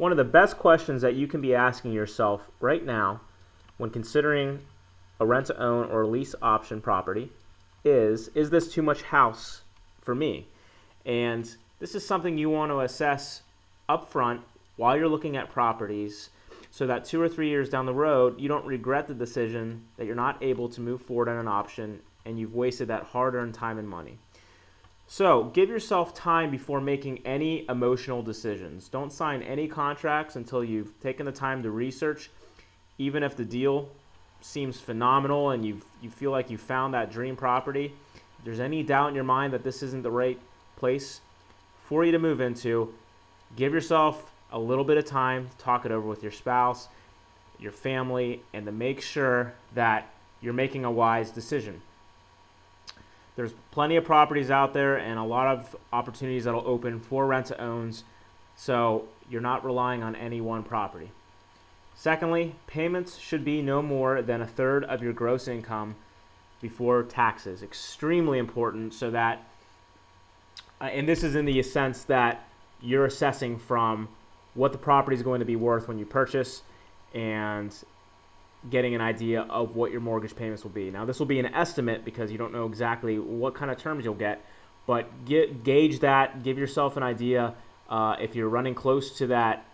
One of the best questions that you can be asking yourself right now when considering a rent-to-own or lease option property is this too much house for me? And this is something you want to assess upfront while you're looking at properties, so that 2 or 3 years down the road, you don't regret the decision that you're not able to move forward on an option and you've wasted that hard-earned time and money. So give yourself time before making any emotional decisions. Don't sign any contracts until you've taken the time to research, even if the deal seems phenomenal and you feel like you found that dream property. If there's any doubt in your mind that this isn't the right place for you to move into, give yourself a little bit of time to talk it over with your spouse, your family, and to make sure that you're making a wise decision. There's plenty of properties out there and a lot of opportunities that'll open for rent-to-owns, so you're not relying on any one property. Secondly, payments should be no more than 1/3 of your gross income before taxes. Extremely important, so that, and this is in the sense that you're assessing from what the property is going to be worth when you purchase and getting an idea of what your mortgage payments will be. Now, this will be an estimate because you don't know exactly what kind of terms you'll get, but gauge that, give yourself an idea if you're running close to that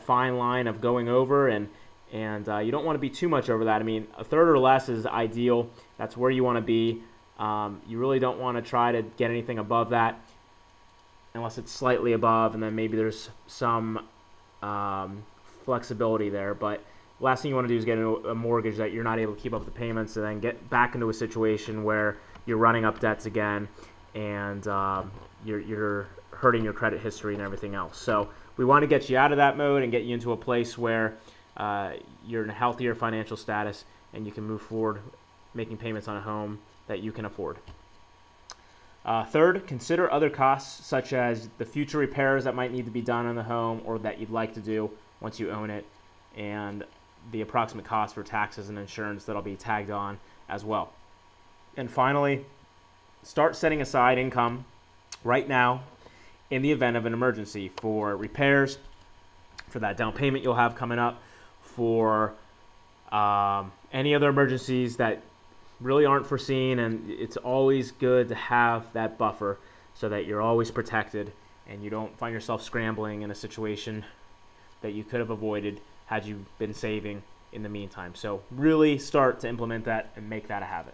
fine line of going over, and you don't want to be too much over that. I mean, 1/3 or less is ideal. That's where you want to be. You really don't want to try to get anything above that unless it's slightly above, and then maybe there's some flexibility there. But last thing you want to do is get a mortgage that you're not able to keep up with the payments, and then get back into a situation where you're running up debts again, and you're hurting your credit history and everything else. So we want to get you out of that mode and get you into a place where you're in a healthier financial status and you can move forward making payments on a home that you can afford. Third, consider other costs, such as the future repairs that might need to be done on the home or that you'd like to do once you own it, and the approximate cost for taxes and insurance that'll be tagged on as well. And finally, start setting aside income right now in the event of an emergency for repairs, for that down payment you'll have coming up, for any other emergencies that really aren't foreseen. And it's always good to have that buffer so that you're always protected and you don't find yourself scrambling in a situation that you could have avoided had you been saving in the meantime. So really start to implement that and make that a habit.